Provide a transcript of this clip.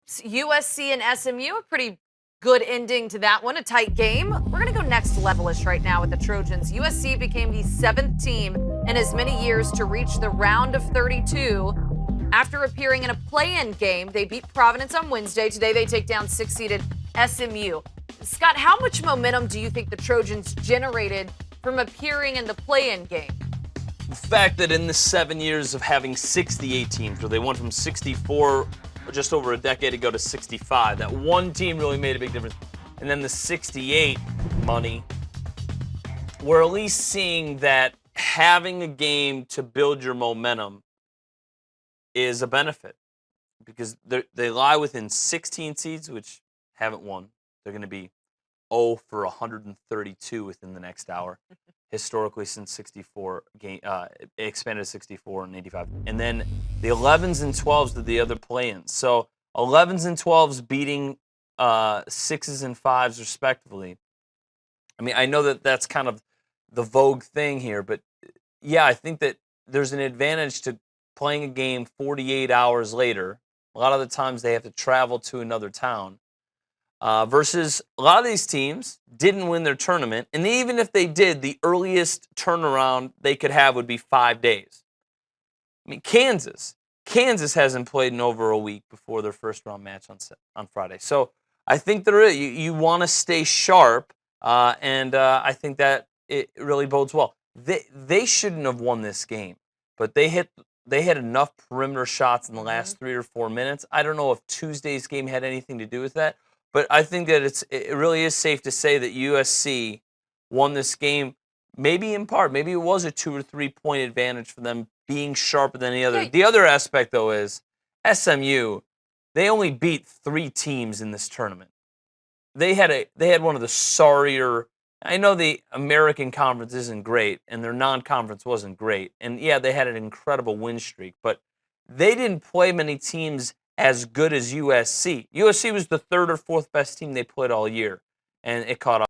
USC and SMU, a pretty good ending to that one, a tight game. We're going to go next levelish right now with the Trojans. USC became the 7th team in as many years to reach the round of 32. After appearing in a play-in game, they beat Providence on Wednesday. Today they take down 6-seeded SMU. Scott, how much momentum do you think the Trojans generated from appearing in the play-in game? The fact that in the 7 years of having 68 teams, where they went from 64 just over a decade ago to 65, that one team really made a big difference. And then the 68 money, we're at least seeing that having a game to build your momentum is a benefit, because they lie within 16 seeds, which haven't won. They're going to be 0 for 132 within the next hour. Historically, since 64 game, expanded to 64 and 85. And then the 11s and 12s did the other play-ins. So 11s and 12s beating 6s and 5s respectively. I mean, I know that that's kind of the vogue thing here, but yeah, I think that there's an advantage to playing a game 48 hours later. A lot of the times they have to travel to another town. Versus a lot of these teams didn't win their tournament, and even if they did, the earliest turnaround they could have would be 5 days. I mean, Kansas hasn't played in over a week before their first round match on Friday. So I think you want to stay sharp, and I think that it really bodes well. They shouldn't have won this game, but they had enough perimeter shots in the last 3 or 4 minutes. I don't know if Tuesday's game had anything to do with that. But I think that it really is safe to say that USC won this game, maybe in part. Maybe it was a 2 or 3 point advantage for them being sharper than any other. The other aspect, though, is SMU. They only beat 3 teams in this tournament. They had one of the sorrier. I know the American Conference isn't great, and their non-conference wasn't great. And yeah, they had an incredible win streak, but they didn't play many teams as good as USC. USC was the 3rd or 4th best team they played all year, and it caught up.